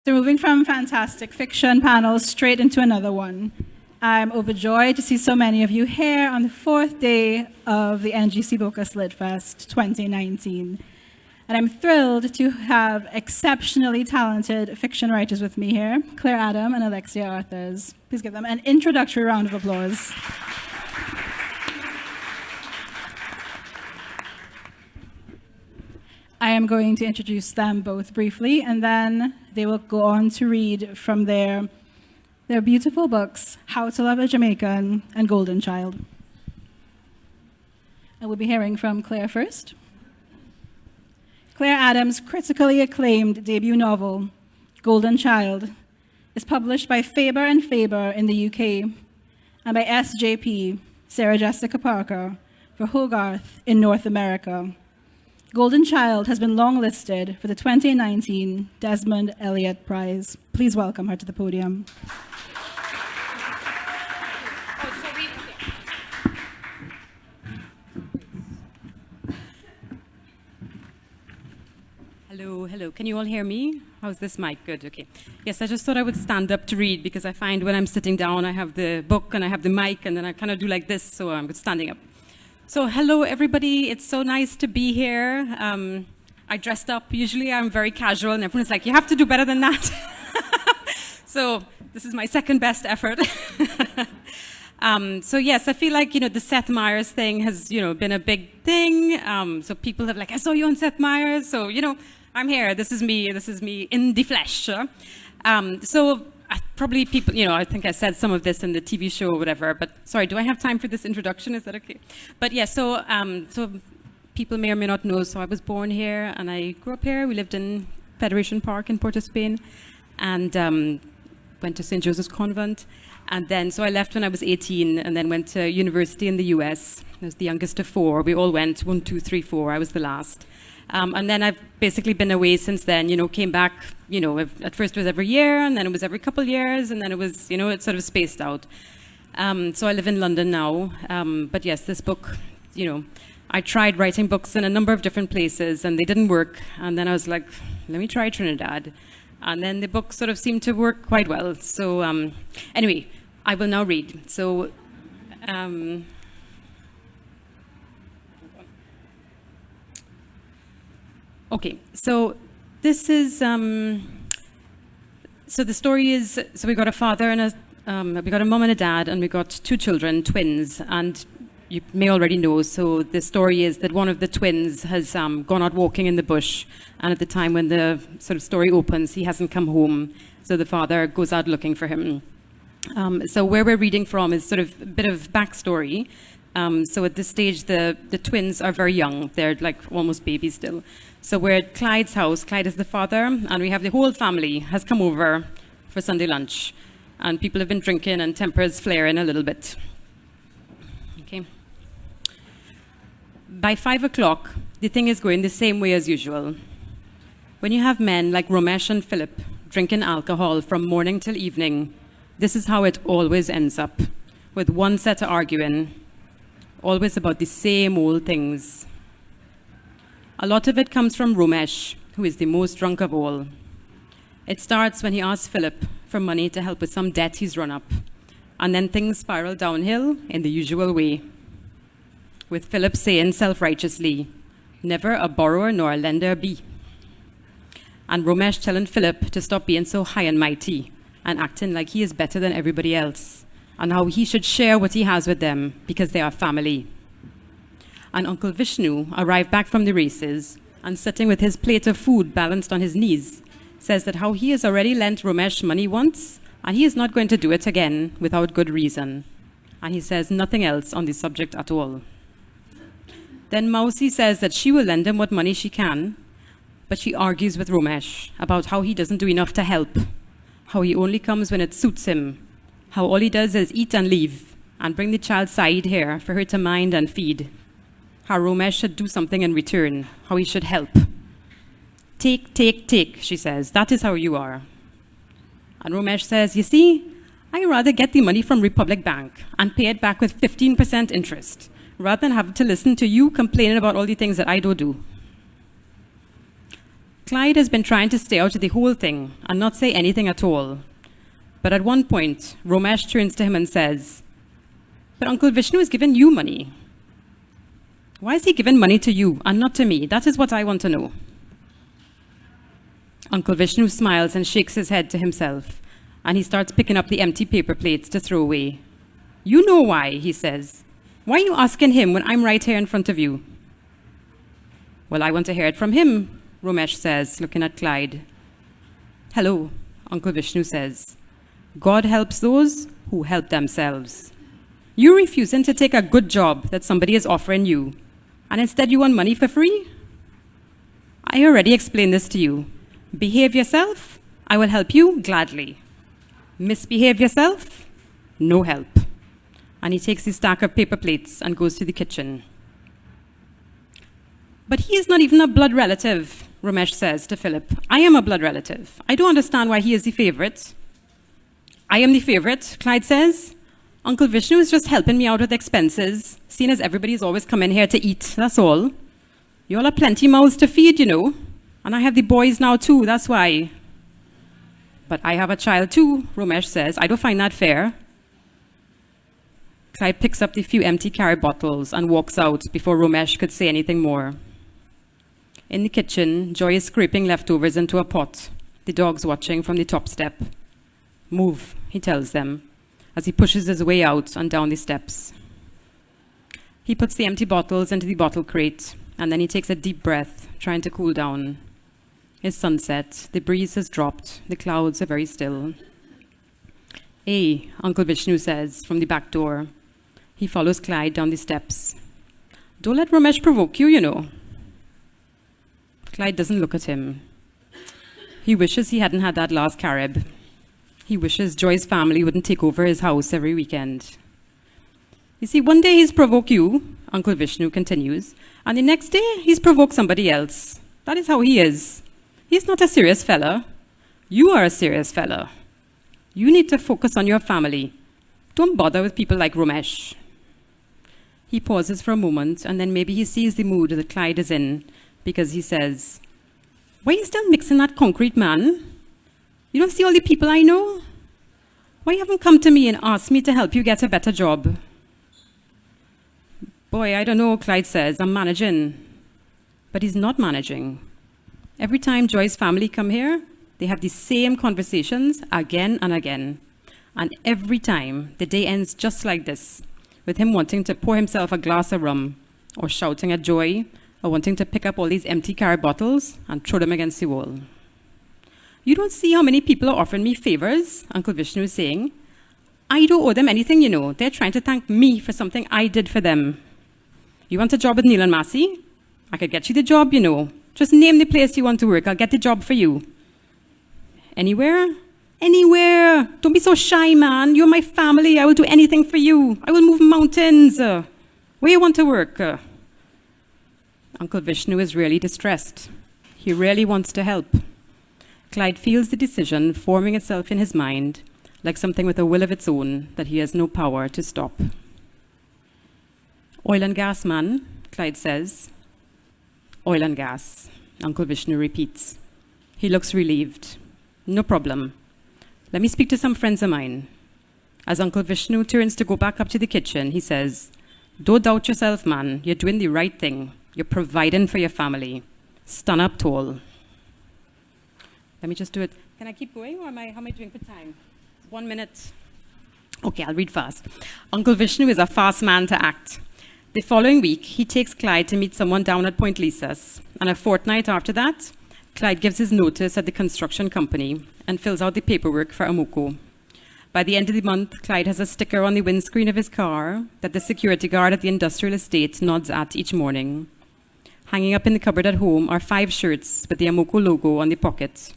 So moving from fantastic fiction panels straight into another one. I'm overjoyed to see so many of you here on the fourth day of the NGC Bocas Lit Fest 2019. And I'm thrilled to have exceptionally talented fiction writers with me here, Claire Adam and Alexia Arthurs. Please give them an introductory round of applause. I am going to introduce them both briefly, and then they will go on to read from their beautiful books, How to Love a Jamaican and Golden Child. And we'll be hearing from Claire first. Claire Adams' critically acclaimed debut novel, Golden Child, is published by Faber and Faber in the UK and by SJP, Sarah Jessica Parker, for Hogarth in North America. Golden Child has been longlisted for the 2019 Desmond Elliott Prize. Please welcome her to the podium. Hello, hello. Can you all hear me? How's this mic? Good, okay. Yes, I just thought I would stand up to read because I find when I'm sitting down, I have the book and I have the mic and then I kind of do like this, so I'm standing up. So hello, everybody. It's so nice to be here. I dressed up. Usually I'm very casual and everyone's like, you have to do better than that. So this is my second best effort. So yes, I feel like, the Seth Meyers thing has, been a big thing. So people have like, I saw you on Seth Meyers. So, I'm here. This is me in the flesh. So probably people, I think I said some of this in the TV show or whatever, but sorry, do I have time for this introduction? Is that okay? But yeah, so people may or may not know, so I was born here and I grew up here. We lived in Federation Park in Port of Spain and went to St. Joseph's Convent. And then, so I left when I was 18 and then went to university in the US. I was the youngest of four. We all went 1, 2, 3, 4. I was the last. And then I've basically been away since then, came back, at first it was every year and then it was every couple of years and then it was, it's sort of spaced out. So I live in London now. But yes, this book, I tried writing books in a number of different places and they didn't work. And then I was like, let me try Trinidad. And then the book sort of seemed to work quite well. So anyway, I will now read. So okay, so this is, so the story is, so we got a father and we got a mom and a dad, and we got 2 children, twins, and you may already know, so the story is that one of the twins has gone out walking in the bush, and at the time when the sort of story opens, he hasn't come home, so the father goes out looking for him. So where we're reading from is sort of a bit of backstory. So at this stage, the twins are very young. They're like almost babies still. So we're at Clyde's house. Clyde is the father, and we have the whole family has come over for Sunday lunch. And people have been drinking and tempers flaring a little bit. Okay. By 5 o'clock, the thing is going the same way as usual. When you have men like Romesh and Philip drinking alcohol from morning till evening, this is how it always ends up, with one set arguing, always about the same old things. A lot of it comes from Romesh, who is the most drunk of all. It starts when he asks Philip for money to help with some debt he's run up, and then things spiral downhill in the usual way, with Philip saying self-righteously, never a borrower nor a lender be. And Romesh telling Philip to stop being so high and mighty and acting like he is better than everybody else, and how he should share what he has with them because they are family. And Uncle Vishnu arrived back from the races and sitting with his plate of food balanced on his knees, says that how he has already lent Romesh money once and he is not going to do it again without good reason. And he says nothing else on the subject at all. Then Mausi says that she will lend him what money she can, but she argues with Romesh about how he doesn't do enough to help, how he only comes when it suits him, how all he does is eat and leave and bring the child side here for her to mind and feed, how Romesh should do something in return, how he should help. Take, take, take, she says. That is how you are. And Romesh says, you see, I'd rather get the money from Republic Bank and pay it back with 15% interest, rather than have to listen to you complaining about all the things that I don't do. Clyde has been trying to stay out of the whole thing and not say anything at all. But at one point, Romesh turns to him and says, "But Uncle Vishnu has given you money. Why is he giving money to you and not to me? That is what I want to know." Uncle Vishnu smiles and shakes his head to himself, and he starts picking up the empty paper plates to throw away. "You know why," he says. "Why are you asking him when I'm right here in front of you?" "Well, I want to hear it from him," Romesh says, looking at Clyde. "Hello," Uncle Vishnu says. "God helps those who help themselves. You're refusing to take a good job that somebody is offering you, and instead you want money for free? I already explained this to you. Behave yourself, I will help you gladly. Misbehave yourself, no help." And he takes his stack of paper plates and goes to the kitchen. "But he is not even a blood relative," Romesh says to Philip. "I am a blood relative. I don't understand why he is the favorite." "I am the favorite," Clyde says. "Uncle Vishnu is just helping me out with expenses, seeing as everybody's always coming here to eat, that's all. You all have plenty mouths to feed, you know. And I have the boys now too, that's why." "But I have a child too," Romesh says. "I don't find that fair." Clyde picks up the few empty carry bottles and walks out before Romesh could say anything more. In the kitchen, Joy is scraping leftovers into a pot, the dogs watching from the top step. "Move," he tells them, as he pushes his way out and down the steps. He puts the empty bottles into the bottle crate, and then he takes a deep breath, trying to cool down. It's sunset, the breeze has dropped, the clouds are very still. "Hey," Uncle Vishnu says from the back door. He follows Clyde down the steps. "Don't let Romesh provoke you, you know." Clyde doesn't look at him. He wishes he hadn't had that last Carib. He wishes Joy's family wouldn't take over his house every weekend. "You see, one day he's provoked you," Uncle Vishnu continues, "and the next day he's provoked somebody else. That is how he is. He's not a serious fella. You are a serious fella. You need to focus on your family. Don't bother with people like Romesh." He pauses for a moment, and then maybe he sees the mood that Clyde is in, because he says, "Why are you still mixing that concrete, man? You don't see all the people I know? Why you haven't come to me and asked me to help you get a better job?" "Boy, I don't know," Clyde says. "I'm managing." But he's not managing. Every time Joy's family come here, they have the same conversations again and again. And every time, the day ends just like this, with him wanting to pour himself a glass of rum, or shouting at Joy, or wanting to pick up all these empty carry bottles and throw them against the wall. "You don't see how many people are offering me favors," Uncle Vishnu is saying. "I don't owe them anything, you know. They're trying to thank me for something I did for them. You want a job with Neil and Massey? I could get you the job, you know. Just name the place you want to work. I'll get the job for you." "Anywhere? Anywhere. Don't be so shy, man. You're my family. I will do anything for you. I will move mountains. Where you want to work?" Uncle Vishnu is really distressed. He really wants to help. Clyde feels the decision forming itself in his mind, like something with a will of its own that he has no power to stop. "Oil and gas, man," Clyde says. "Oil and gas," Uncle Vishnu repeats. He looks relieved. "No problem. Let me speak to some friends of mine." As Uncle Vishnu turns to go back up to the kitchen, he says, "Don't doubt yourself, man. You're doing the right thing. You're providing for your family. Stand up tall." Let me just do it. Can I keep going, or how am I doing for time? 1 minute. Okay, I'll read fast. Uncle Vishnu is a fast man to act. The following week, he takes Clyde to meet someone down at Point Lisa's, and a fortnight after that, Clyde gives his notice at the construction company and fills out the paperwork for Amoco. By the end of the month, Clyde has a sticker on the windscreen of his car that the security guard at the industrial estate nods at each morning. Hanging up in the cupboard at home are 5 shirts with the Amoco logo on the pocket.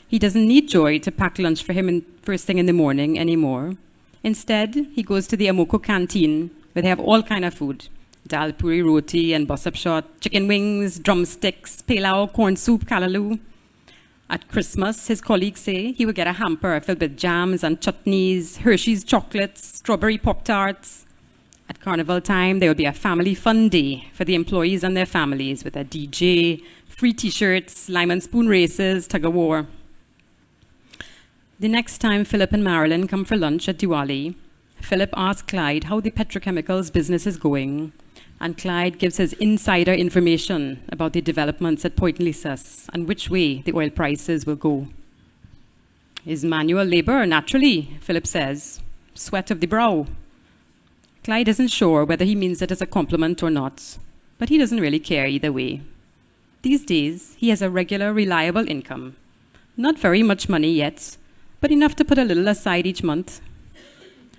He doesn't need Joy to pack lunch for him first thing in the morning anymore. Instead, he goes to the Amoco canteen, where they have all kind of food. Dal puri roti and bus-up shot, chicken wings, drumsticks, pilau, corn soup, callaloo. At Christmas, his colleagues say he will get a hamper filled with jams and chutneys, Hershey's chocolates, strawberry Pop-Tarts. At Carnival time, there will be a family fun day for the employees and their families with a DJ, free t-shirts, lime and spoon races, tug-of-war. The next time Philip and Marilyn come for lunch at Diwali, Philip asks Clyde how the petrochemicals business is going, and Clyde gives his insider information about the developments at Point Lisas and which way the oil prices will go. Is manual labor, naturally, Philip says. Sweat of the brow. Clyde isn't sure whether he means it as a compliment or not, but he doesn't really care either way. These days, he has a regular, reliable income. Not very much money yet, but enough to put a little aside each month.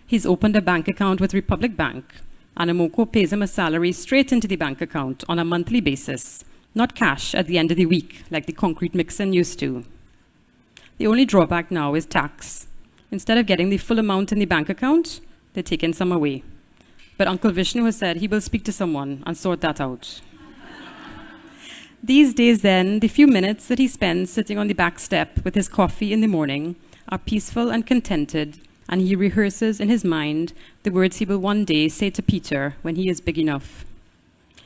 He's opened a bank account with Republic Bank, and Amoko pays him a salary straight into the bank account on a monthly basis, not cash at the end of the week like the concrete mixin used to. The only drawback now is tax. Instead of getting the full amount in the bank account, they're taking some away. But Uncle Vishnu has said he will speak to someone and sort that out. These days then, the few minutes that he spends sitting on the back step with his coffee in the morning are peaceful and contented, and he rehearses in his mind the words he will one day say to Peter when he is big enough.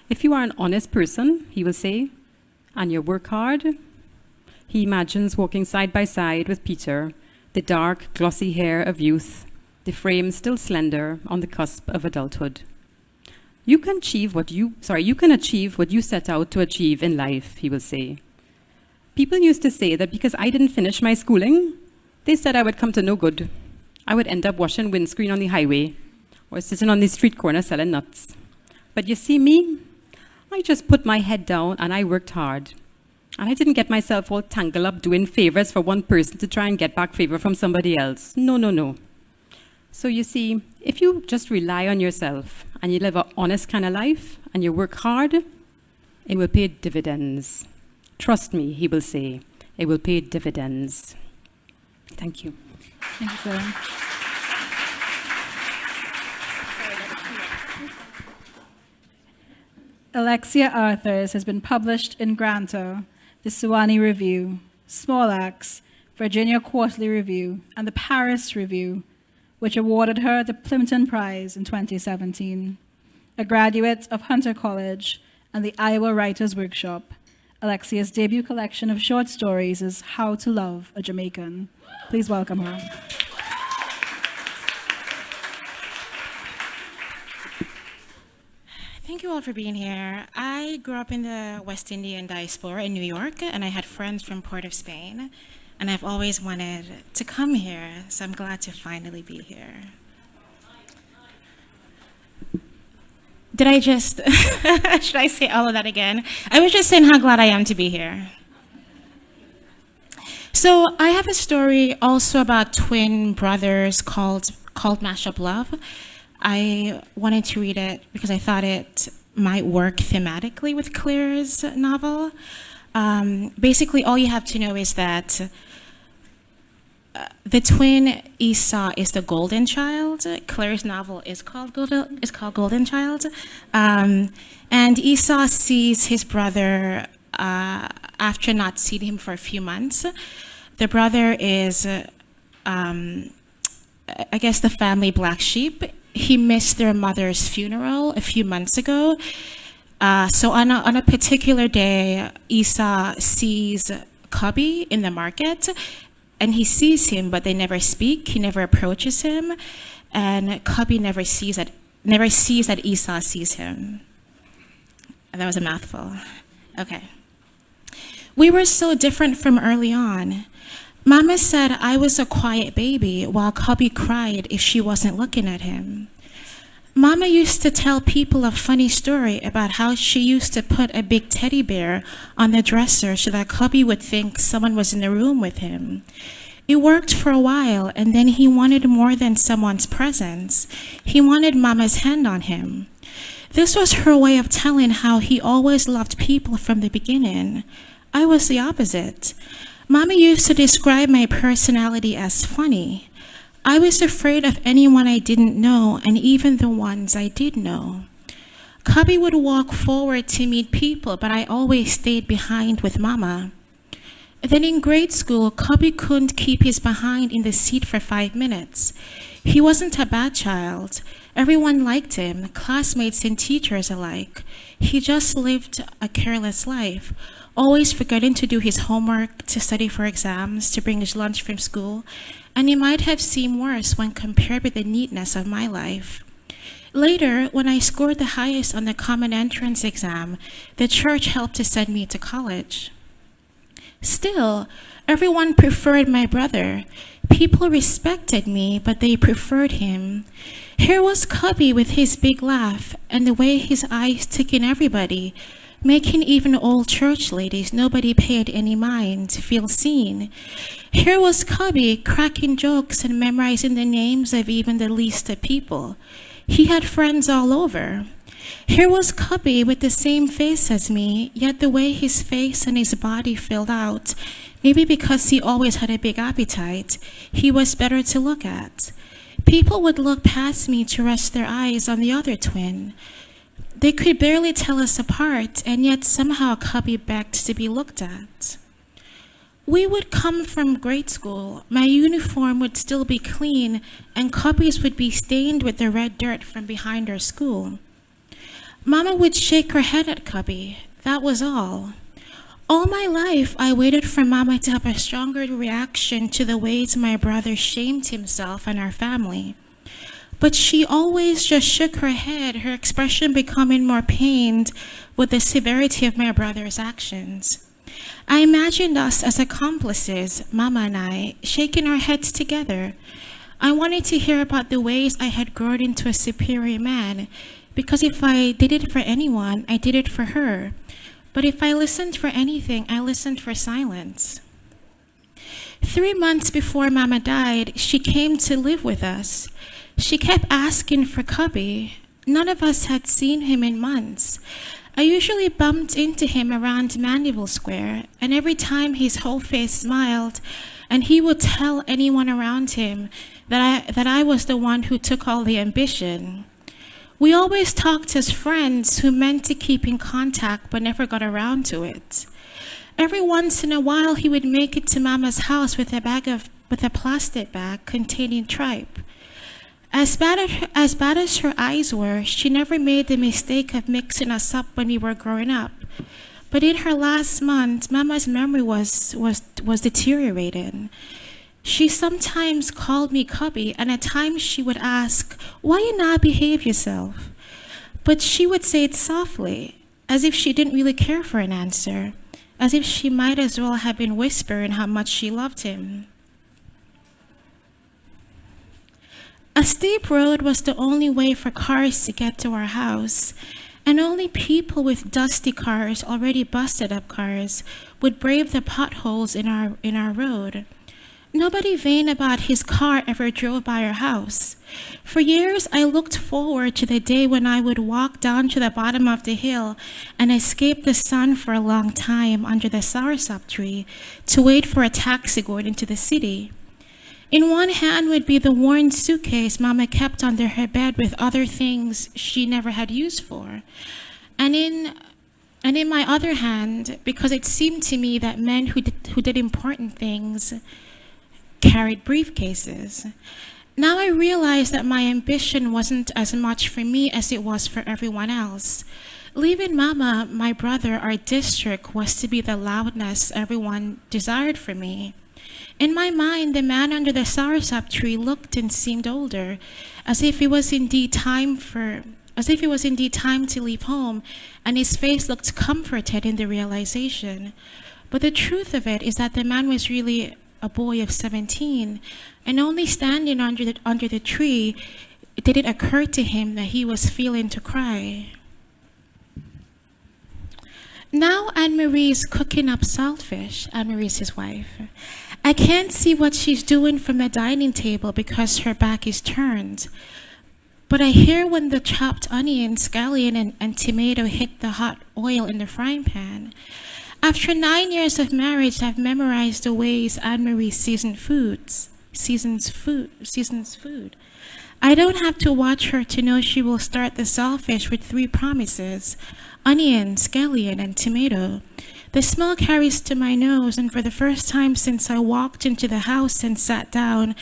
If you are an honest person, he will say, and you work hard, he imagines walking side by side with Peter, the dark, glossy hair of youth, the frame still slender on the cusp of adulthood. You can achieve what you set out to achieve in life, he will say. People used to say that because I didn't finish my schooling, they said I would come to no good. I would end up washing windscreen on the highway or sitting on the street corner selling nuts. But you see me, I just put my head down and I worked hard. And I didn't get myself all tangled up doing favors for one person to try and get back favor from somebody else. No. So you see, if you just rely on yourself and you live an honest kind of life and you work hard, it will pay dividends. Trust me, he will say, it will pay dividends. Thank you. Thank you, Claire. Alexia Arthurs has been published in Granto, the Shivanee Review, Small Axe, Virginia Quarterly Review, and the Paris Review, which awarded her the Plimpton Prize in 2017. A graduate of Hunter College and the Iowa Writers Workshop, Alexia's debut collection of short stories is How to Love a Jamaican. Please welcome her. Thank you all for being here. I grew up in the West Indian diaspora in New York, and I had friends from Port of Spain, and I've always wanted to come here, so I'm glad to finally be here. Did I just, should I say all of that again? I was just saying how glad I am to be here. So I have a story also about twin brothers called Mashup Love. I wanted to read it because I thought it might work thematically with Claire's novel. Basically, all you have to know is that the twin Esau is the golden child. Claire's novel is called Golden Child. And Esau sees his brother after not seeing him for a few months. The brother is, I guess, the family black sheep. He missed their mother's funeral a few months ago. So on a particular day, Esau sees Cubby in the market, and he sees him, but they never speak. He never approaches him, and Cubby never sees that Esau sees him. That was a mouthful. Okay. We were so different from early on. Mama said I was a quiet baby while Cubby cried if she wasn't looking at him. Mama used to tell people a funny story about how she used to put a big teddy bear on the dresser so that Cubby would think someone was in the room with him. It worked for a while, and then he wanted more than someone's presence. He wanted Mama's hand on him. This was her way of telling how he always loved people from the beginning. I was the opposite. Mama used to describe my personality as funny. I was afraid of anyone I didn't know, and even the ones I did know. Cubby would walk forward to meet people, but I always stayed behind with Mama. Then in grade school, Cubby couldn't keep his behind in the seat for 5 minutes. He wasn't a bad child. Everyone liked him, classmates and teachers alike. He just lived a careless life, always forgetting to do his homework, to study for exams, to bring his lunch from school, and it might have seemed worse when compared with the neatness of my life. Later, when I scored the highest on the common entrance exam, the church helped to send me to college. Still, everyone preferred my brother. People respected me, but they preferred him. Here was Cubby with his big laugh and the way his eyes took in everybody, making even old church ladies nobody paid any mind feel seen. Here was Cubby cracking jokes and memorizing the names of even the least of people. He had friends all over. Here was Cubby with the same face as me, yet the way his face and his body filled out, maybe because he always had a big appetite, he was better to look at. People would look past me to rest their eyes on the other twin. They could barely tell us apart, and yet somehow Cubby begged to be looked at. We would come from grade school. My uniform would still be clean, and Cubby's would be stained with the red dirt from behind our school. Mama would shake her head at Cubby. That was all. All my life, I waited for Mama to have a stronger reaction to the ways my brother shamed himself and our family. But she always just shook her head, her expression becoming more pained with the severity of my brother's actions. I imagined us as accomplices, Mama and I, shaking our heads together. I wanted to hear about the ways I had grown into a superior man, because if I did it for anyone, I did it for her. But if I listened for anything, I listened for silence. 3 months before Mama died, she came to live with us. She kept asking for Cubby. None of us had seen him in months. I usually bumped into him around Mandeville Square, and every time his whole face smiled, and he would tell anyone around him that I was the one who took all the ambition. We always talked as friends who meant to keep in contact but never got around to it. Every once in a while, he would make it to Mama's house with a plastic bag containing tripe. As bad as her eyes were, she never made the mistake of mixing us up when we were growing up. But in her last month, Mama's memory was deteriorating. She sometimes called me Cubby, and at times she would ask, "Why you not behave yourself?" But she would say it softly, as if she didn't really care for an answer, as if she might as well have been whispering how much she loved him. A steep road was the only way for cars to get to our house, and only people with dusty cars, already busted up cars, would brave the potholes in our road. Nobody vain about his car ever drove by our house. For years, I looked forward to the day when I would walk down to the bottom of the hill and escape the sun for a long time under the soursop tree to wait for a taxi going into the city. In one hand would be the worn suitcase Mama kept under her bed with other things she never had use for. And in my other hand, because it seemed to me that men who did important things carried briefcases. Now I realized that my ambition wasn't as much for me as it was for everyone else. Leaving Mama, my brother, our district was to be the loudness everyone desired for me. In my mind, the man under the soursop tree looked and seemed older, as if it was indeed time to leave home, and his face looked comforted in the realization. But the truth of it is that the man was really a boy of 17, and only standing under the tree did it occur to him that he was feeling to cry. Now Anne-Marie's cooking up saltfish. Anne-Marie's his wife. I can't see what she's doing from the dining table because her back is turned. But I hear when the chopped onion, scallion, and tomato hit the hot oil in the frying pan. After 9 years of marriage, I've memorized the ways Anne-Marie seasons food. I don't have to watch her to know she will start the saltfish with 3 promises: onion, scallion, and tomato. The smell carries to my nose, and for the first time since I walked into the house and sat down,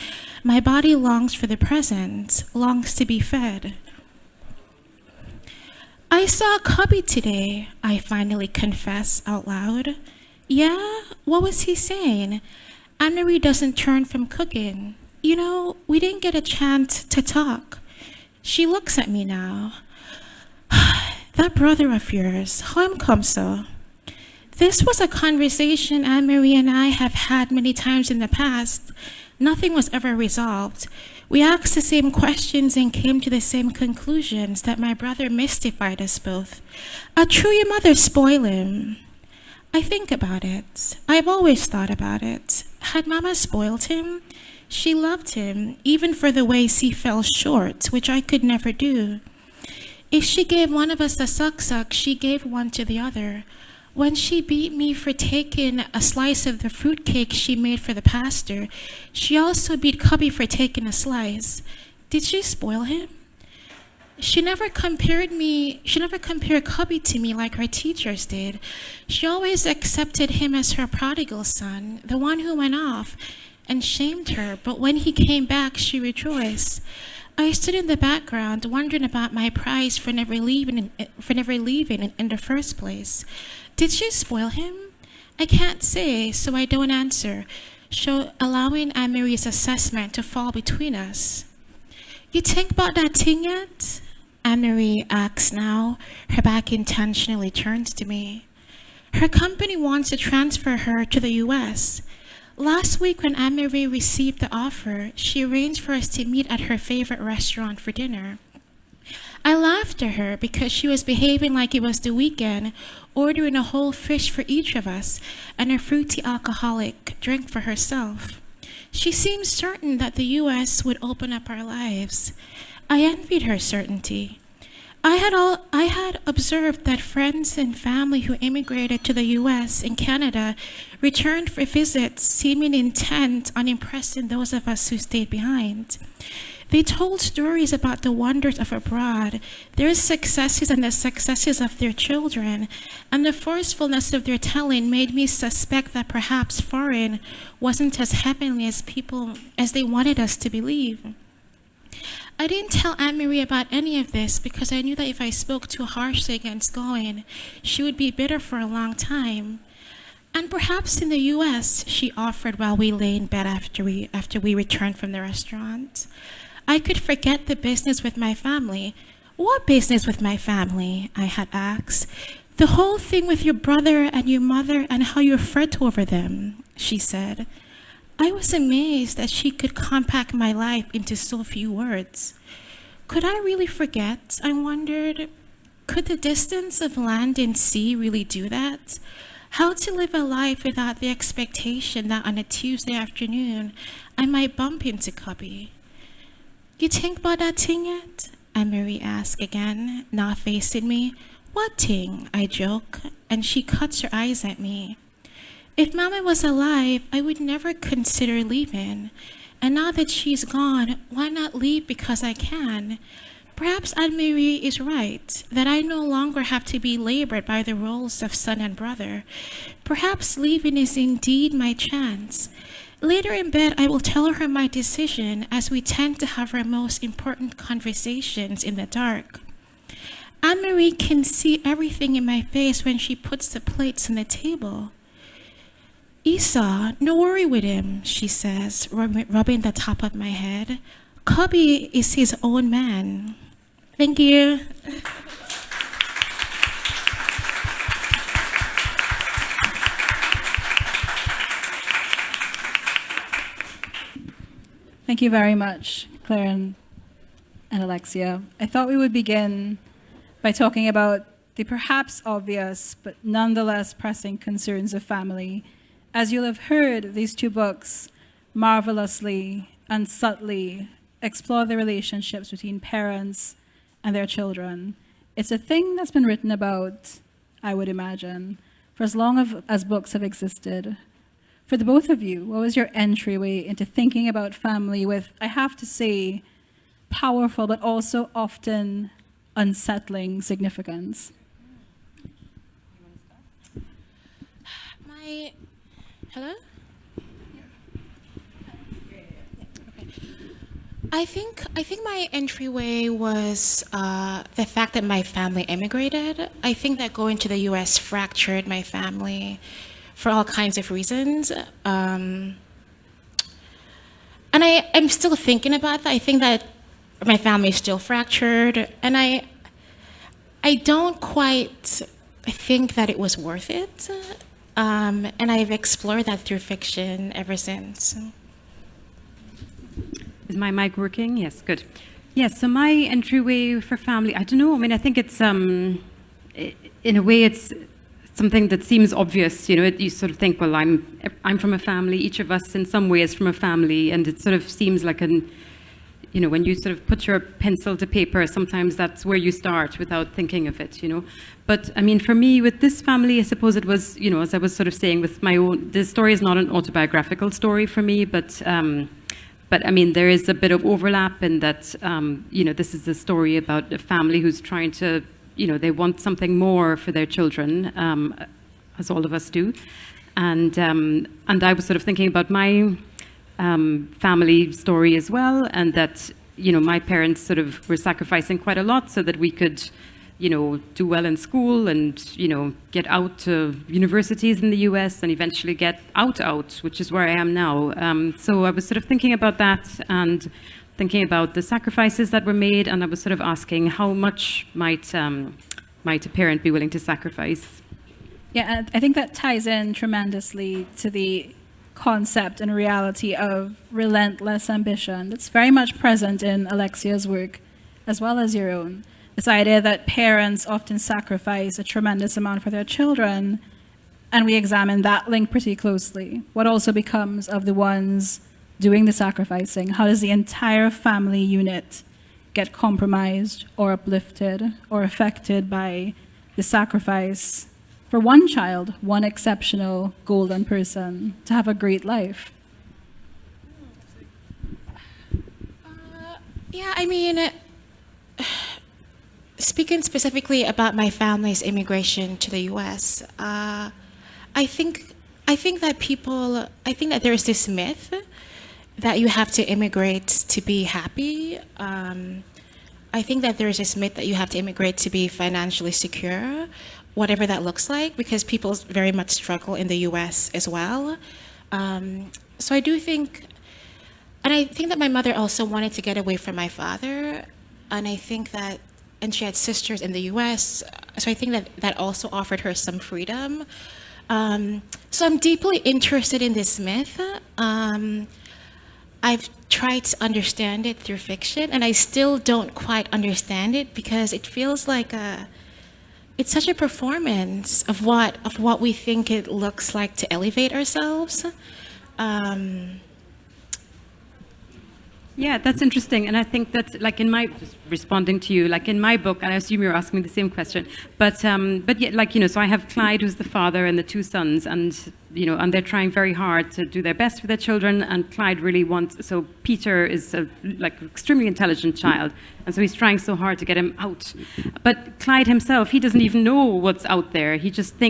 my body longs for the present, longs to be fed. I saw a cubby today, I finally confess out loud. Yeah? What was he saying? Anne-Marie doesn't turn from cooking. You know, we didn't get a chance to talk. She looks at me now. That brother of yours, how come so? This was a conversation Anne-Marie and I have had many times in the past. Nothing was ever resolved. We asked the same questions and came to the same conclusions that my brother mystified us both. A true mother spoil him. I think about it. I've always thought about it. Had Mama spoiled him? She loved him, even for the ways he fell short, which I could never do. If she gave one of us a suck-suck, she gave one to the other. When she beat me for taking a slice of the fruitcake she made for the pastor, she also beat Cubby for taking a slice. Did she spoil him? She never compared Cubby to me like her teachers did. She always accepted him as her prodigal son, the one who went off, and shamed her, but when he came back, she rejoiced. I stood in the background, wondering about my prize for never leaving in the first place. Did she spoil him? I can't say, so I don't answer, allowing Anne-Marie's assessment to fall between us. You think about that thing yet? Anne-Marie asks now, her back intentionally turned to me. Her company wants to transfer her to the U.S. Last week when Anne-Marie received the offer, she arranged for us to meet at her favorite restaurant for dinner. I laughed at her because she was behaving like it was the weekend, ordering a whole fish for each of us and a fruity alcoholic drink for herself. She seemed certain that the U.S. would open up our lives. I envied her certainty. I had observed that friends and family who immigrated to the U.S. and Canada returned for visits, seeming intent on impressing those of us who stayed behind. They told stories about the wonders of abroad, their successes and the successes of their children, and the forcefulness of their telling made me suspect that perhaps foreign wasn't as heavenly as they wanted us to believe. I didn't tell Anne-Marie about any of this because I knew that if I spoke too harshly against going, she would be bitter for a long time. And perhaps in the U.S., she offered while we lay in bed after we returned from the restaurant. I could forget the business with my family. What business with my family? I had asked. The whole thing with your brother and your mother and how you fret over them, she said. I was amazed that she could compact my life into so few words. Could I really forget? I wondered. Could the distance of land and sea really do that? How to live a life without the expectation that on a Tuesday afternoon I might bump into Cubby. You think about that thing yet? Anne-Marie asked again, not facing me. What thing? I joke, and she cuts her eyes at me. If Mama was alive, I would never consider leaving. And now that she's gone, why not leave because I can? Perhaps Anne-Marie is right, that I no longer have to be labored by the roles of son and brother. Perhaps leaving is indeed my chance. Later in bed, I will tell her my decision as we tend to have our most important conversations in the dark. Anne-Marie can see everything in my face when she puts the plates on the table. Esau, no worry with him, she says, rubbing the top of my head. Cubby is his own man. Thank you. Thank you very much, Claire and Alexia. I thought we would begin by talking about the perhaps obvious but nonetheless pressing concerns of family. As you'll have heard, these two books marvelously and subtly explore the relationships between parents and their children. It's a thing that's been written about, I would imagine, for as long as books have existed. For the both of you, what was your entryway into thinking about family with, I have to say, powerful but also often unsettling significance? Hello? I think my entryway was the fact that my family immigrated. I think that going to the U.S. fractured my family for all kinds of reasons. And I'm still thinking about that. I think that my family is still fractured, and I don't quite think that it was worth it. And I've explored that through fiction ever since. Is my mic working? Yes, good. Yes, so my entryway for family, I don't know. I mean, I think it's, in a way, it's something that seems obvious. You know, you sort of think, well, I'm from a family. Each of us, in some way, is from a family, and it sort of seems like you know, when you sort of put your pencil to paper, sometimes that's where you start without thinking of it, you know. But I mean, for me, with this family, I suppose it was, you know, as I was sort of saying, with my own, the story is not an autobiographical story for me, but I mean, there is a bit of overlap in that, you know, this is a story about a family who's trying to, you know, they want something more for their children, as all of us do. And I was sort of thinking about my family story as well, and that, you know, my parents sort of were sacrificing quite a lot so that we could, you know, do well in school and, you know, get out to universities in the US and eventually get out, which is where I am now. So I was sort of thinking about that and thinking about the sacrifices that were made, and I was sort of asking how much might a parent be willing to sacrifice? Yeah, and I think that ties in tremendously to the concept and reality of relentless ambition that's very much present in Alexia's work as well as your own. This idea that parents often sacrifice a tremendous amount for their children, and we examine that link pretty closely. What also becomes of the ones doing the sacrificing? How does the entire family unit get compromised or uplifted or affected by the sacrifice for one child, one exceptional golden person, to have a great life? Yeah, I mean, speaking specifically about my family's immigration to the U.S., I think that there's this myth that you have to immigrate to be happy. I think that there's this myth that you have to immigrate to be financially secure, whatever that looks like, because people very much struggle in the U.S. as well. So I do think, and I think that my mother also wanted to get away from my father, and I think that, and she had sisters in the U.S., so I think that that also offered her some freedom. So I'm deeply interested in this myth. I've tried to understand it through fiction, and I still don't quite understand it because it feels like it's such a performance of what we think it looks like to elevate ourselves. Yeah, that's interesting. And I think that, like, just responding to you, like in my book, and I assume you're asking me the same question, but yeah, like, you know, so I have Clyde, who's the father, and the two sons, and, you know, and they're trying very hard to do their best for their children, and Clyde really wants, so Peter is a, like, extremely intelligent child, and so he's trying so hard to get him out. But Clyde himself, he doesn't even know what's out there. He just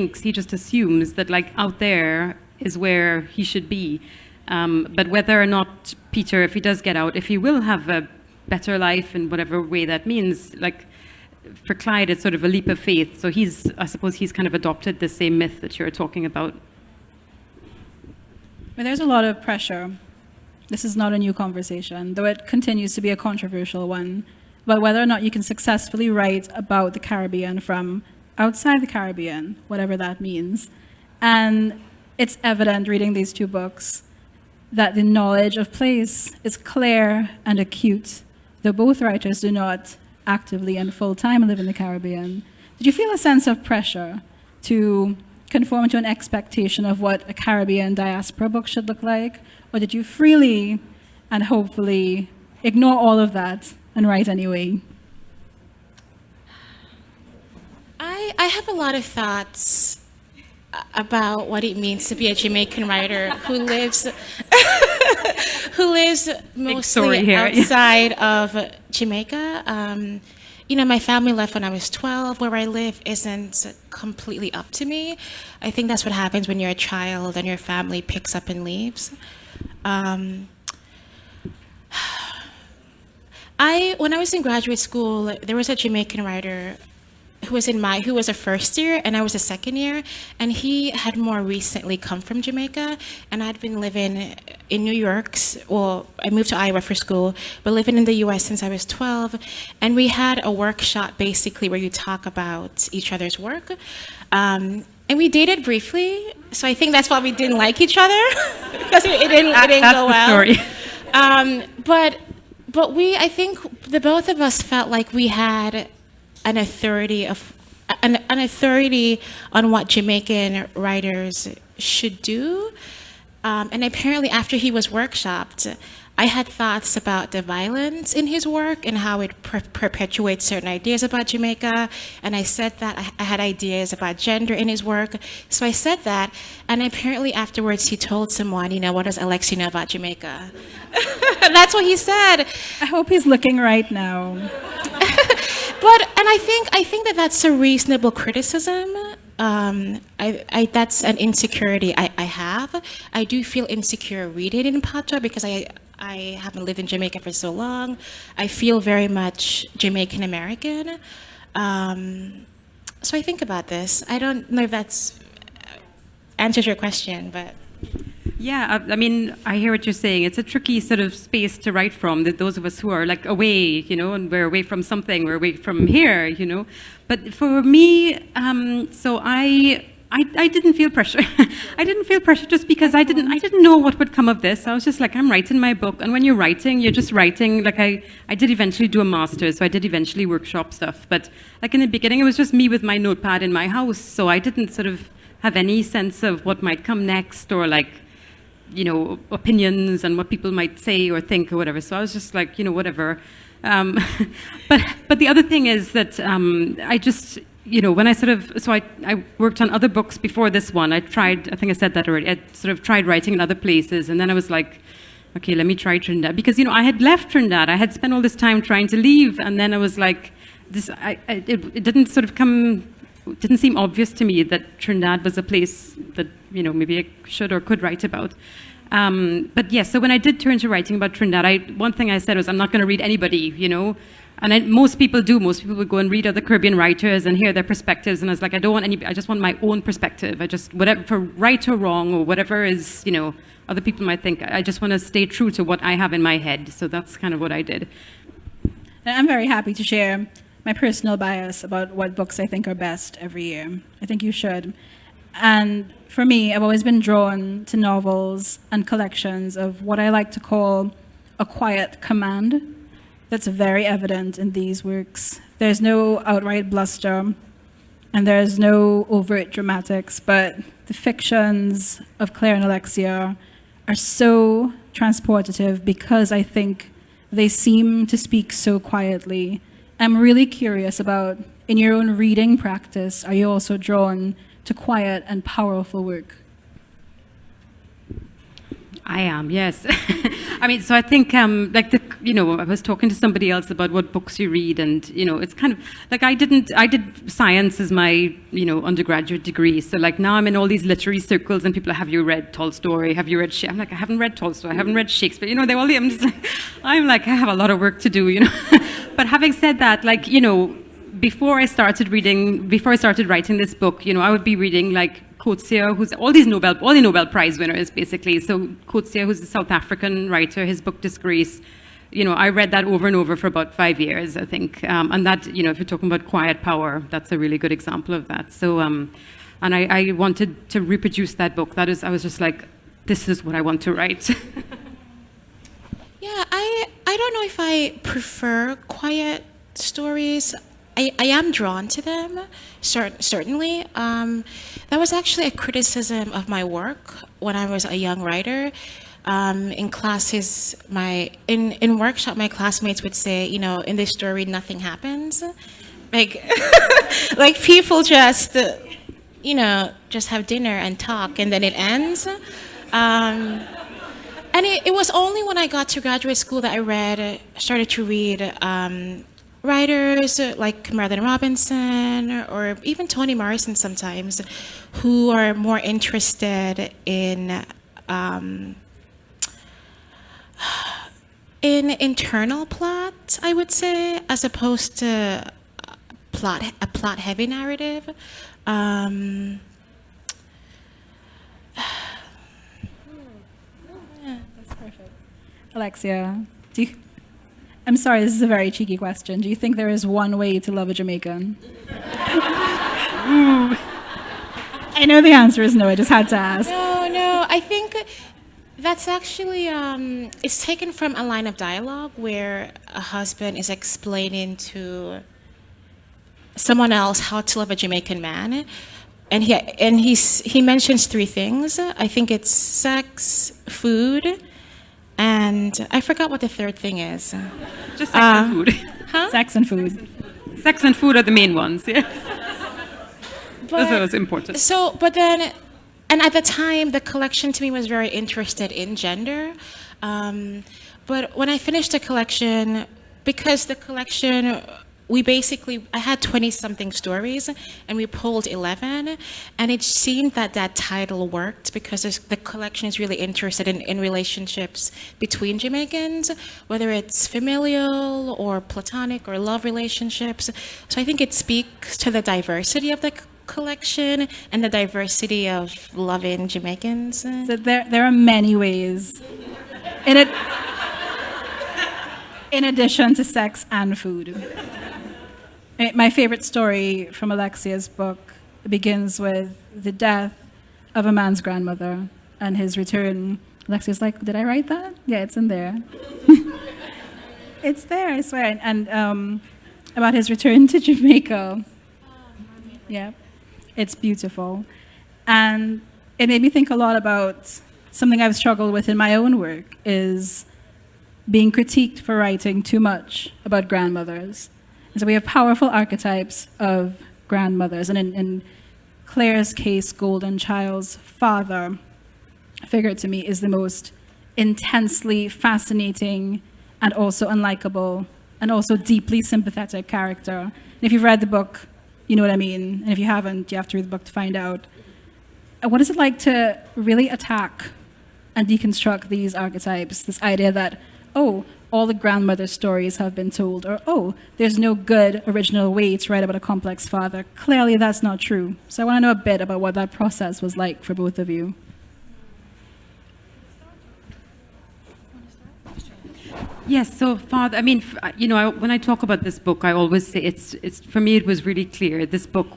assumes that, like, out there is where he should be. But whether or not Peter, if he does get out, if he will have a better life in whatever way that means, like, for Clyde, it's sort of a leap of faith. So I suppose he's kind of adopted the same myth that you're talking about. Well, there's a lot of pressure. This is not a new conversation, though it continues to be a controversial one, about whether or not you can successfully write about the Caribbean from outside the Caribbean, whatever that means. And it's evident reading these two books that the knowledge of place is clear and acute, though both writers do not actively and full-time live in the Caribbean. Did you feel a sense of pressure to conform to an expectation of what a Caribbean diaspora book should look like? Or did you freely and hopefully ignore all of that and write anyway? I have a lot of thoughts about what it means to be a Jamaican writer who lives mostly outside of Jamaica. my family left when I was 12. Where I live isn't completely up to me. I think that's what happens when you're a child and your family picks up and leaves. When I was in graduate school, there was a Jamaican writer who was a first year and I was a second year, and he had more recently come from Jamaica, and I'd been living in New York. Well, I moved to Iowa for school, but living in the U.S. since I was 12, and we had a workshop basically where you talk about each other's work, and we dated briefly. So I think that's why we didn't like each other because it didn't go well. Story. But I think the both of us felt like we had an authority on what Jamaican writers should do. And apparently after he was workshopped, I had thoughts about the violence in his work and how it perpetuates certain ideas about Jamaica. And I said that I had ideas about gender in his work. So I said that, and apparently afterwards he told someone, what does Alexia know about Jamaica? That's what he said. I hope he's looking right now. And I think that that's a reasonable criticism. That's an insecurity I have. I do feel insecure reading in Patois because I haven't lived in Jamaica for so long. I feel very much Jamaican American. So I think about this. I don't know if that's answers your question, but. Yeah, I mean, I hear what you're saying. It's a tricky sort of space to write from, that those of us who are like away, and we're away from something, we're away from here, But for me, so I didn't feel pressure. I didn't feel pressure just because I didn't know what would come of this. I was just like, I'm writing my book. And when you're writing, you're just writing. Like I did eventually do a master's, so I did eventually workshop stuff. But like in the beginning, it was just me with my notepad in my house. So I didn't sort of have any sense of what might come next or like, opinions and what people might say or think or whatever. So I was just like, whatever. But the other thing is that I just, when I worked on other books before this one. I think I said that already. I sort of tried writing in other places, and then I was like, okay, let me try Trinidad. Because, I had left Trinidad. I had spent all this time trying to leave, and then I was like, it didn't sort of didn't seem obvious to me that Trinidad was a place that, maybe I should or could write about. But yes, so when I did turn to writing about Trinidad, one thing I said was, I'm not going to read anybody, And most people do. Most people would go and read other Caribbean writers and hear their perspectives. And I was like, I don't want any, I just want my own perspective. Whatever, for right or wrong or whatever is, other people might think, I just want to stay true to what I have in my head. So that's kind of what I did. And I'm very happy to share my personal bias about what books I think are best every year. I think you should. And for me, I've always been drawn to novels and collections of what I like to call a quiet command that's very evident in these works. There's no outright bluster, and there's no overt dramatics, but the fictions of Claire and Alexia are so transportative because I think they seem to speak so quietly. I'm really curious about, in your own reading practice, are you also drawn to quiet and powerful work? I am, yes. I mean, so I think, I was talking to somebody else about what books you read, and, it's kind of, like I did science as my, undergraduate degree, so like now I'm in all these literary circles, and people are, have you read Tolstoy, have you read I'm like, I haven't read Tolstoy, I haven't read Shakespeare, I'm like, I have a lot of work to do, But having said that, like, before I started writing this book, I would be reading like Coetzee, who's all the Nobel Prize winners, basically. So Coetzee, who's a South African writer, his book Disgrace, I read that over and over for about 5 years, I think. And that, if you're talking about quiet power, that's a really good example of that. So, and I wanted to reproduce that book. I was just like, this is what I want to write. Yeah, I don't know if I prefer quiet stories. I am drawn to them, certainly. That was actually a criticism of my work when I was a young writer. In classes, in workshop, my classmates would say, in this story, nothing happens. Like, like people just, just have dinner and talk, and then it ends. And it was only when I got to graduate school that I started to read writers like Marilyn Robinson or even Toni Morrison sometimes, who are more interested in internal plot, I would say, as opposed to a plot heavy narrative. That's perfect. Alexia, I'm sorry, this is a very cheeky question. Do you think there is one way to love a Jamaican? I know the answer is no, I just had to ask. No, I think that's actually, it's taken from a line of dialogue where a husband is explaining to someone else how to love a Jamaican man. And he mentions three things. I think it's sex, food, and I forgot what the third thing is. Just sex and food. Huh? Sex and food. Sex and food are the main ones, yeah. But, Those are important. So, but then, and at the time, the collection to me was very interested in gender. But when I finished the collection, because the collection, I had 20-something stories, and we pulled 11, and it seemed that that title worked because the collection is really interested in relationships between Jamaicans, whether it's familial or platonic or love relationships. So I think it speaks to the diversity of the collection and the diversity of loving Jamaicans. So there are many ways. In addition to sex and food. My favorite story from Alexia's book begins with the death of a man's grandmother and his return. Alexia's like, did I write that? Yeah, it's in there. It's there, I swear. And about his return to Jamaica. Yeah, it's beautiful. And it made me think a lot about something I've struggled with in my own work, is being critiqued for writing too much about grandmothers. And so we have powerful archetypes of grandmothers. And in Claire's case, Golden Child's father figure to me is the most intensely fascinating and also unlikable and also deeply sympathetic character. And if you've read the book, you know what I mean. And if you haven't, you have to read the book to find out. And what is it like to really attack and deconstruct these archetypes? This idea that, oh, all the grandmother stories have been told, or, oh, there's no good original way to write about a complex father. Clearly, that's not true. So I want to know a bit about what that process was like for both of you. Yes, so father, I mean, when I talk about this book, I always say it's for me, it was really clear. This book,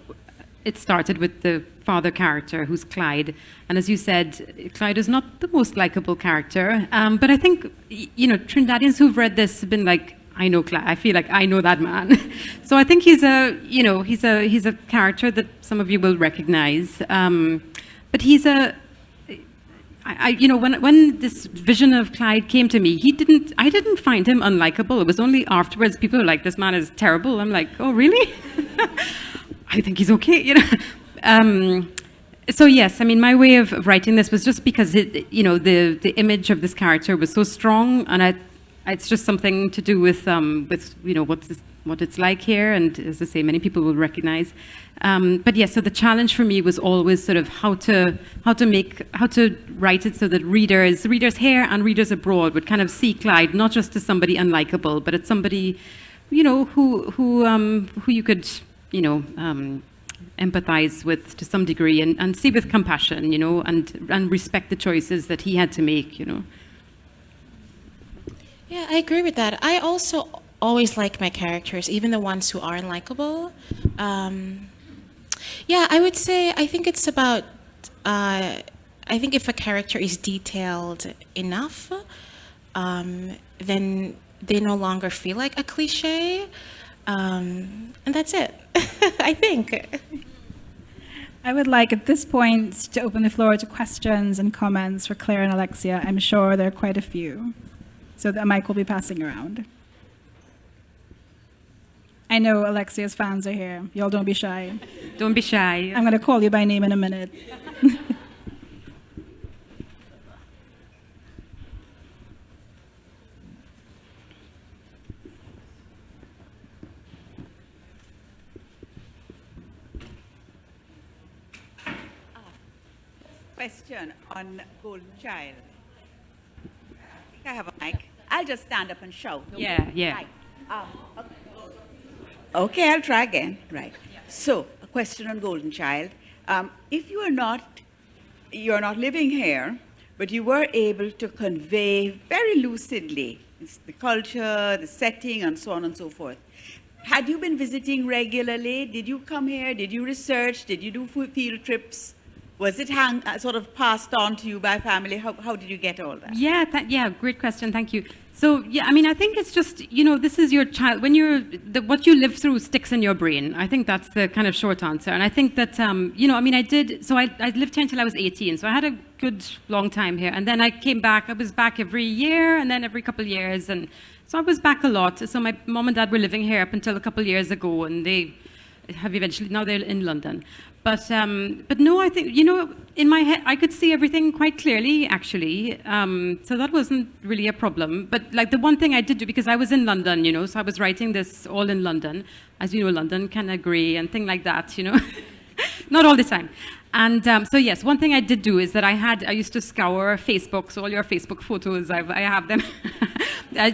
it started with the father character, who's Clyde. And as you said, Clyde is not the most likable character. But I think, Trinidadians who've read this have been like, I know Clyde. I feel like I know that man. So I think he's a character that some of you will recognize. But he's when this vision of Clyde came to me, I didn't find him unlikable. It was only afterwards people were like, this man is terrible. I'm like, oh, really? I think he's okay, So yes, I mean, my way of writing this was just because the image of this character was so strong, and it's just something to do with what it's like here, and as I say, many people will recognize. But yeah, so the challenge for me was always sort of how to write it so that readers here and readers abroad would kind of see Clyde not just as somebody unlikable, but as somebody, who you could empathize with to some degree and see with compassion, and respect the choices that he had to make, Yeah, I agree with that. I also always like my characters, even the ones who are unlikable. Yeah, I would say, I think it's about, I think if a character is detailed enough, then they no longer feel like a cliche. And that's it, I think. I would like at this point to open the floor to questions and comments for Claire and Alexia. I'm sure there are quite a few. So the mic will be passing around. I know Alexia's fans are here. Y'all don't be shy. Don't be shy. I'm going to call you by name in a minute. question on Golden Child. I think I have a mic. I'll just stand up and shout. Yeah, yeah. Right. Okay, I'll try again. Right. So, a question on Golden Child. If you're not living here, but you were able to convey very lucidly the culture, the setting, and so on and so forth. Had you been visiting regularly? Did you come here? Did you research? Did you do field trips? Was it sort of passed on to you by family? How did you get all that? Yeah, great question. Thank you. So, yeah, I mean, I think it's just, this is your child. When what you live through sticks in your brain. I think that's the kind of short answer. And I think that, I lived here until I was 18. So I had a good long time here. And then I came back. I was back every year and then every couple of years. And so I was back a lot. So my mom and dad were living here up until a couple of years ago. And they have eventually, now they're in London. But no, I think, in my head, I could see everything quite clearly, actually. So that wasn't really a problem. But like the one thing I did do, because I was in London, so I was writing this all in London. As you know, London, kind of grey and thing like that, Not all the time. And so yes, one thing I did do is that I used to scour Facebook, so all your Facebook photos, I have them.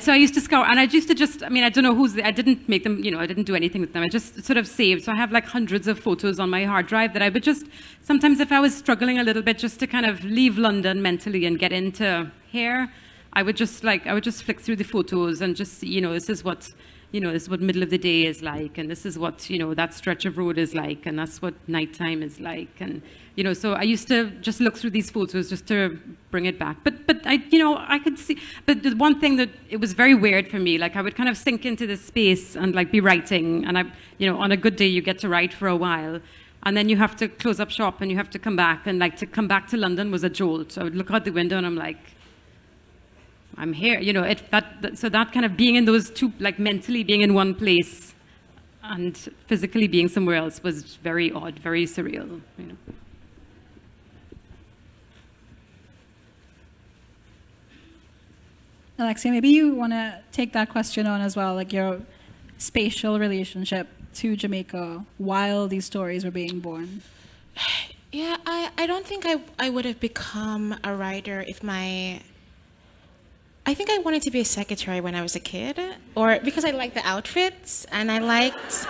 So I used to scour, and I used to just, I don't know I didn't make them, I didn't do anything with them. I just sort of saved. So I have like hundreds of photos on my hard drive that I would just, sometimes if I was struggling a little bit just to kind of leave London mentally and get into here, I would just flick through the photos and just, this is what middle of the day is like, and this is what, that stretch of road is like, and that's what nighttime is like. And, so I used to just look through these photos just to bring it back. But I could see, but the one thing that it was very weird for me, like I would kind of sink into this space and like be writing, and on a good day you get to write for a while. And then you have to close up shop and you have to come back, and like to come back to London was a jolt. So I would look out the window and I'm like, I'm here, so that kind of being in those two, like mentally being in one place and physically being somewhere else was very odd, very surreal, Alexia, maybe you want to take that question on as well, like your spatial relationship to Jamaica while these stories were being born. Yeah, I don't think I would have become a writer if I think I wanted to be a secretary when I was a kid, or because I liked the outfits and I liked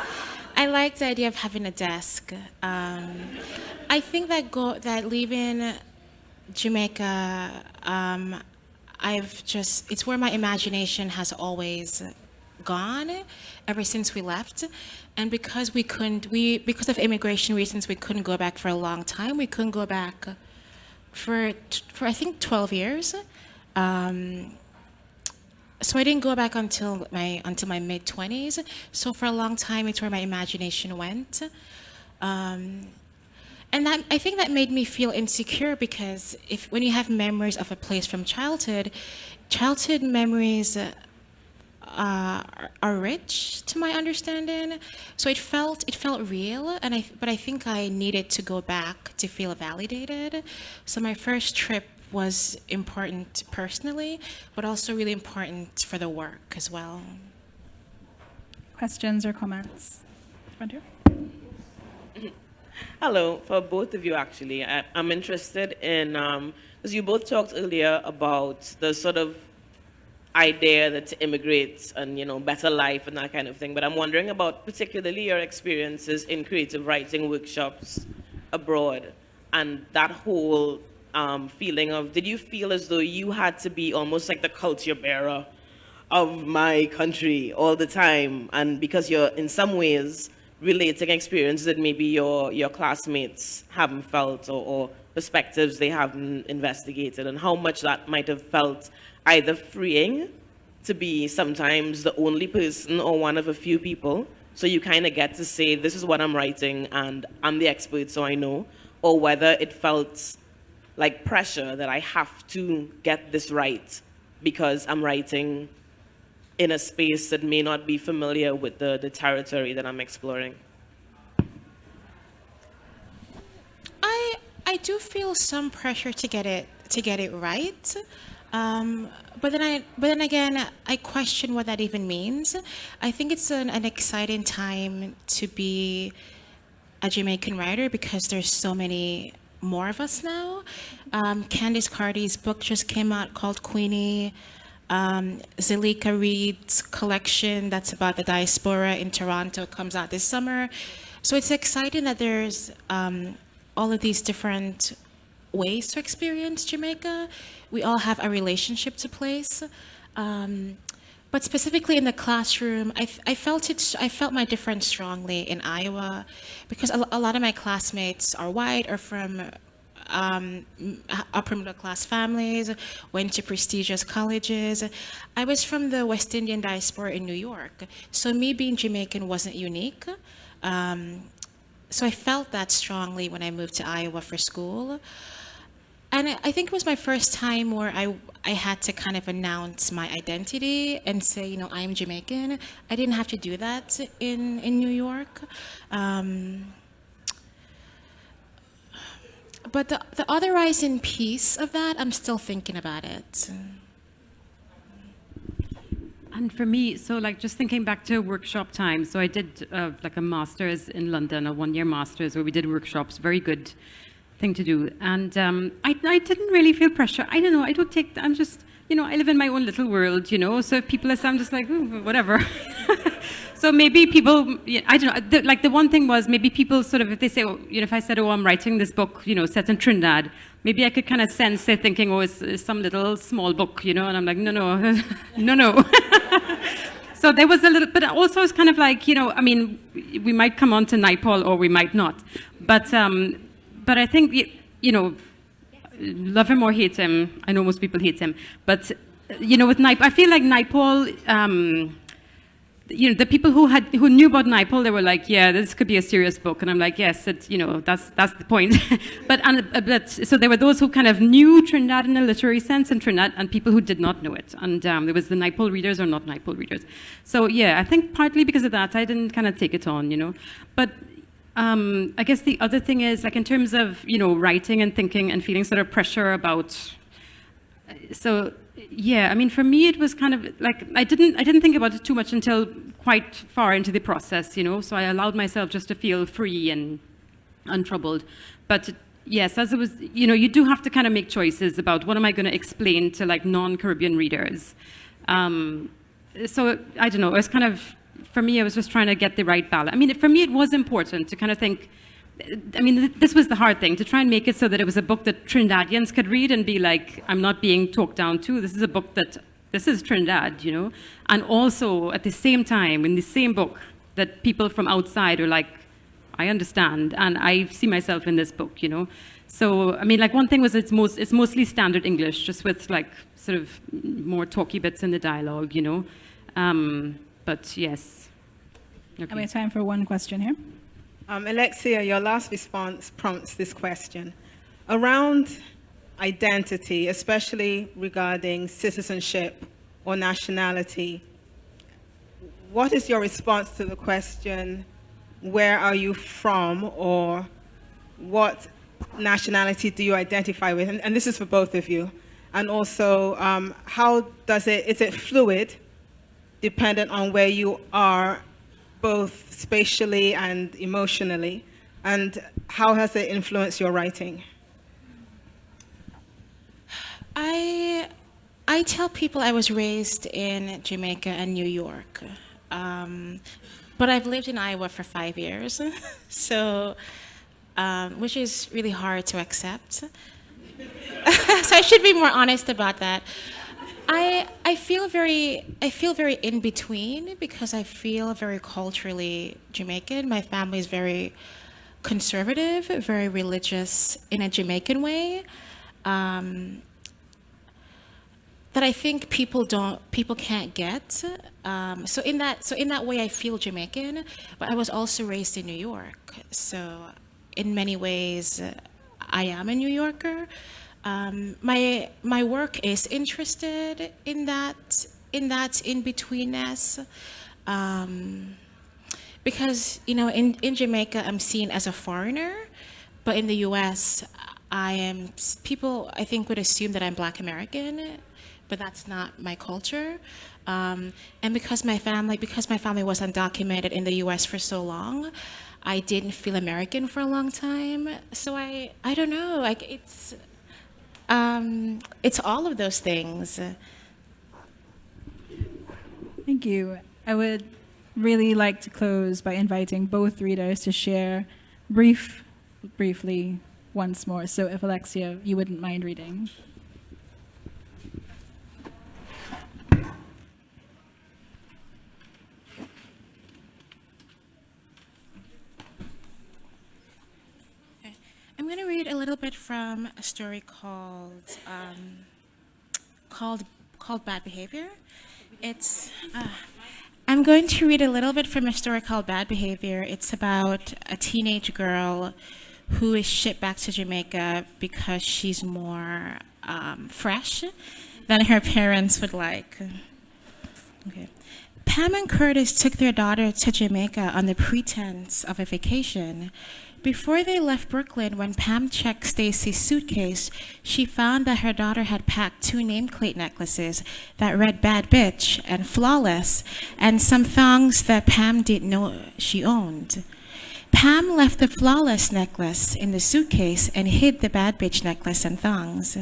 the idea of having a desk. I think that leaving Jamaica, it's where my imagination has always gone ever since we left. And because because of immigration reasons, we couldn't go back for a long time. We couldn't go back for I think 12 years. So I didn't go back until my mid-20s. So for a long time, it's where my imagination went. And I think that made me feel insecure, because when you have memories of a place from childhood memories are rich, to my understanding. So it felt real, but I think I needed to go back to feel validated. So my first trip was important personally, but also really important for the work as well. Questions or comments? Front here. Hello, for both of you actually. I'm interested in, because you both talked earlier about the sort of idea that to immigrate and, better life and that kind of thing, but I'm wondering about particularly your experiences in creative writing workshops abroad, and that whole feeling of, did you feel as though you had to be almost like the culture bearer of my country all the time, and because you're in some ways relating experiences that maybe your classmates haven't felt, or perspectives they haven't investigated, and how much that might have felt either freeing to be sometimes the only person or one of a few people, so you kind of get to say, this is what I'm writing and I'm the expert, so I know, or whether it felt like pressure that I have to get this right because I'm writing in a space that may not be familiar with the territory that I'm exploring. I do feel some pressure to get it right, but then again, I question what that even means. I think it's an exciting time to be a Jamaican writer, because there's so many more of us now. Candice Carty's book just came out called Queenie. Zalika Reed's collection that's about the diaspora in Toronto comes out this summer. So it's exciting that there's all of these different ways to experience Jamaica. We all have a relationship to place. But specifically in the classroom, I felt my difference strongly in Iowa because a lot of my classmates are white or from upper middle class families, went to prestigious colleges. I was from the West Indian diaspora in New York, so me being Jamaican wasn't unique. So I felt that strongly when I moved to Iowa for school. And I think it was my first time where I had to kind of announce my identity and say, you know, I'm Jamaican. I didn't have to do that in New York. But the otherizing piece of that, I'm still thinking about it. And for me, so like just thinking back to workshop time, so I did like a master's in London, a one-year master's where we did workshops, very good thing to do. And I didn't really feel pressure. I don't know, I don't take, I'm just, you know, I live in my own little world, you know, so if people are, I'm just like, ooh, whatever. So maybe people, I don't know, like the one thing was maybe people sort of, if they say, oh, you know, if I said, oh, I'm writing this book, you know, set in Trinidad, maybe I could kind of sense it thinking, oh, it's some little small book, you know, and I'm like, no, no. So there was a little, but also it's kind of like, you know, I mean, we might come on to Naipaul or we might not. But I think, you know, love him or hate him, I know most people hate him, but, you know, with Naipaul, I feel like Naipaul, you know, the people who knew about Naipaul, they were like, yeah, this could be a serious book. And I'm like, yes, you know, that's the point. but so there were those who kind of knew Trinidad in a literary sense in Trinidad and people who did not know it. And there was the Naipaul readers or not Naipaul readers. So yeah, I think partly because of that, I didn't kind of take it on, you know. But I guess the other thing is, like in terms of, you know, writing and thinking and feeling sort of pressure about, so yeah, I mean, for me, it was kind of like, I didn't think about it too much until quite far into the process, you know, so I allowed myself just to feel free and untroubled. But yes, as it was, you know, you do have to kind of make choices about what am I going to explain to like non-Caribbean readers. So I don't know, it was kind of, for me, I was just trying to get the right balance. I mean, for me, it was important to kind of think, I mean, this was the hard thing, to try and make it so that it was a book that Trinidadians could read and be like, I'm not being talked down to. This is a book that, this is Trinidad, you know? And also, at the same time, in the same book, that people from outside are like, I understand, and I see myself in this book, you know? So, I mean, like one thing was it's mostly standard English, just with like sort of more talky bits in the dialogue, you know? But yes. Okay. And we have time for one question here. Alexia, your last response prompts this question. Around identity, especially regarding citizenship or nationality, what is your response to the question, where are you from, or what nationality do you identify with? And this is for both of you. And also, how does is it fluid, dependent on where you are, both spatially and emotionally, and how has it influenced your writing? I tell people I was raised in Jamaica and New York, but I've lived in Iowa for 5 years, so which is really hard to accept. So I should be more honest about that. I feel very in between because I feel very culturally Jamaican. My family is very conservative, very religious in a Jamaican way. That I think people can't get. So in that way, I feel Jamaican. But I was also raised in New York, so in many ways, I am a New Yorker. My work is interested in that in-betweenness, because you know in Jamaica I'm seen as a foreigner, but in the U.S. people I think would assume that I'm Black American, but that's not my culture, and because my family was undocumented in the U.S. for so long, I didn't feel American for a long time. So I don't know. Like it's all of those things. Thank you. I would really like to close by inviting both readers to share briefly once more. So if Alexia, you wouldn't mind reading. I'm going to read a little bit from a story called Bad Behavior. I'm going to read a little bit from a story called Bad Behavior. It's about a teenage girl who is shipped back to Jamaica because she's more fresh than her parents would like. Okay. Pam and Curtis took their daughter to Jamaica on the pretense of a vacation. Before they left Brooklyn, when Pam checked Stacy's suitcase, she found that her daughter had packed 2 nameplate necklaces that read Bad Bitch and Flawless, and some thongs that Pam didn't know she owned. Pam left the Flawless necklace in the suitcase and hid the Bad Bitch necklace and thongs.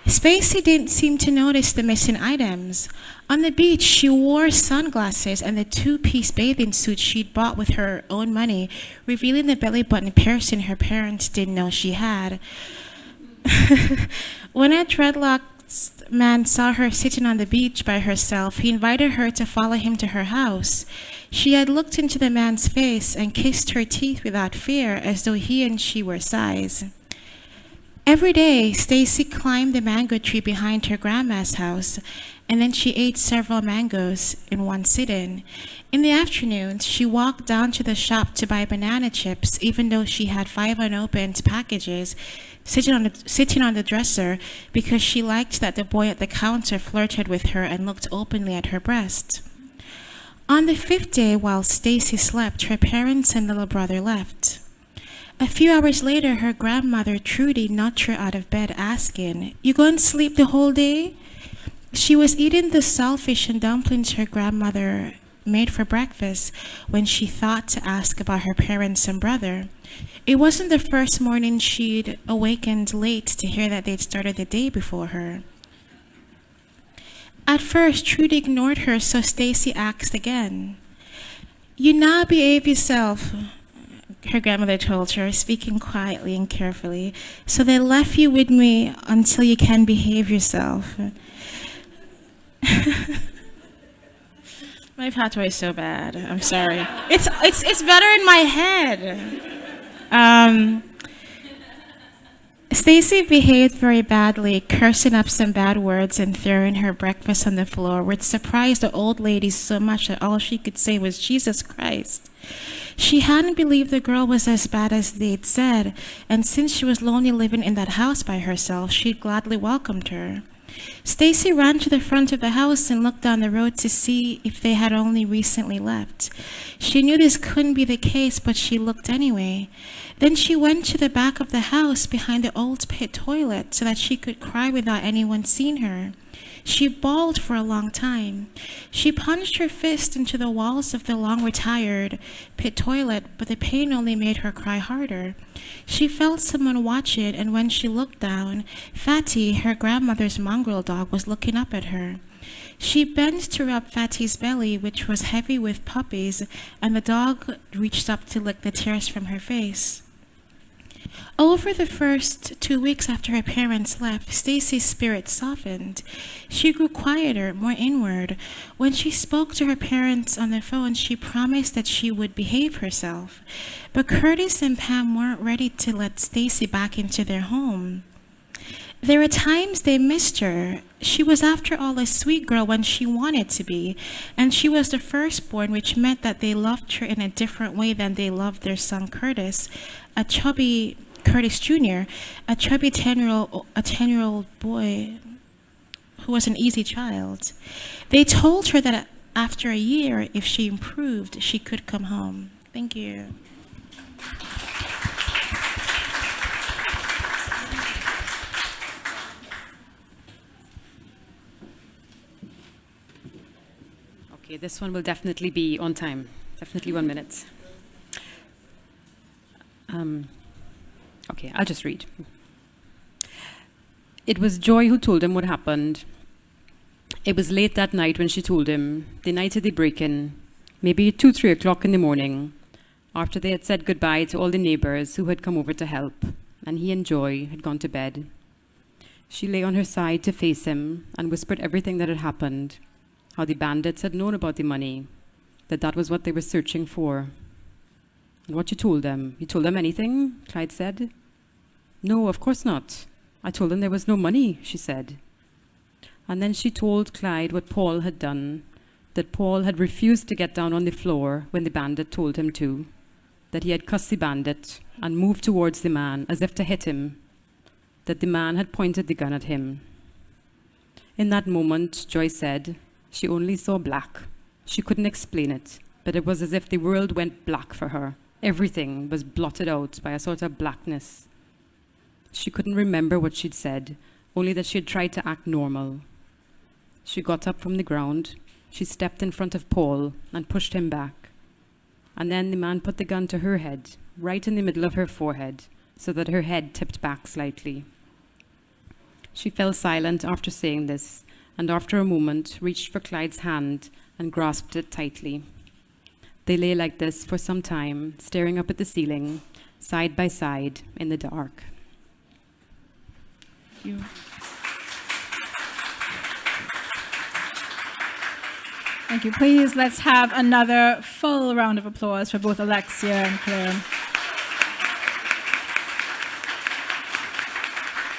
Stacy didn't seem to notice the missing items. On the beach, she wore sunglasses and the 2-piece bathing suit she'd bought with her own money, revealing the belly button piercing her parents didn't know she had. When a dreadlocked man saw her sitting on the beach by herself, he invited her to follow him to her house. She had looked into the man's face and kissed her teeth without fear, as though he and she were size. Every day, Stacy climbed the mango tree behind her grandma's house, and then she ate several mangoes in one sitting. In the afternoons, she walked down to the shop to buy banana chips, even though she had 5 unopened packages sitting on the dresser, because she liked that the boy at the counter flirted with her and looked openly at her breast. On the 5th day, while Stacy slept, her parents and little brother left. A few hours later, her grandmother, Trudy, knocked her out of bed, asking, "You going to sleep the whole day?" She was eating the saltfish and dumplings her grandmother made for breakfast when she thought to ask about her parents and brother. It wasn't the first morning she'd awakened late to hear that they'd started the day before her. At first, Trudy ignored her, so Stacy asked again. "You now behave yourself," her grandmother told her, speaking quietly and carefully. "So they left you with me until you can behave yourself." My patois is so bad. I'm sorry. It's better in my head. Stacy behaved very badly, cursing up some bad words and throwing her breakfast on the floor, which surprised the old lady so much that all she could say was, "Jesus Christ." She hadn't believed the girl was as bad as they'd said, and since she was lonely living in that house by herself, she'd gladly welcomed her. Stacy ran to the front of the house and looked down the road to see if they had only recently left. She knew this couldn't be the case, but she looked anyway. Then she went to the back of the house behind the old pit toilet so that she could cry without anyone seeing her. She bawled for a long time. She punched her fist into the walls of the long-retired pit toilet, but the pain only made her cry harder. She felt someone watching, and when she looked down, Fatty, her grandmother's mongrel dog, was looking up at her. She bent to rub Fatty's belly, which was heavy with puppies, and the dog reached up to lick the tears from her face. Over the first 2 weeks after her parents left, Stacy's spirit softened. She grew quieter, more inward. When she spoke to her parents on the phone, she promised that she would behave herself. But Curtis and Pam weren't ready to let Stacy back into their home. There were times they missed her. She was, after all, a sweet girl when she wanted to be, and she was the firstborn, which meant that they loved her in a different way than they loved their son Curtis, a chubby Curtis Jr., a chubby 10-year-old boy who was an easy child. They told her that after a year, if she improved, she could come home. Thank you. Okay, this one will definitely be on time. Definitely 1 minute. Okay, I'll just read. It was Joy who told him what happened. It was late that night when she told him, the night of the break-in, maybe 2, 3 o'clock in the morning, after they had said goodbye to all the neighbors who had come over to help, and he and Joy had gone to bed. She lay on her side to face him and whispered everything that had happened, how the bandits had known about the money, that was what they were searching for. And what you told them? You told them anything? Clyde said. No, of course not. I told them there was no money, she said. And then she told Clyde what Paul had done, that Paul had refused to get down on the floor when the bandit told him to, that he had cussed the bandit and moved towards the man as if to hit him, that the man had pointed the gun at him. In that moment, Joy said, she only saw black. She couldn't explain it, but it was as if the world went black for her. Everything was blotted out by a sort of blackness. She couldn't remember what she'd said, only that she had tried to act normal. She got up from the ground. She stepped in front of Paul and pushed him back. And then the man put the gun to her head, right in the middle of her forehead, so that her head tipped back slightly. She fell silent after saying this, and after a moment reached for Clyde's hand and grasped it tightly. They lay like this for some time, staring up at the ceiling, side by side, in the dark. Thank you. Thank you. Please, let's have another full round of applause for both Alexia and Claire.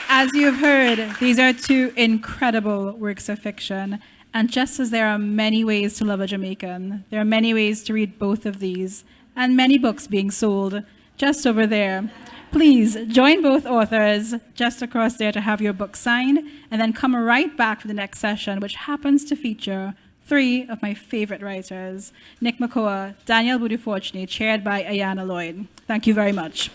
As you have heard, these are two incredible works of fiction. And just as there are many ways to love a Jamaican, there are many ways to read both of these, and many books being sold just over there. Please join both authors just across there to have your book signed, and then come right back for the next session, which happens to feature 3 of my favorite writers, Nick McCoa, Daniel Budiforchny, chaired by Ayana Lloyd. Thank you very much.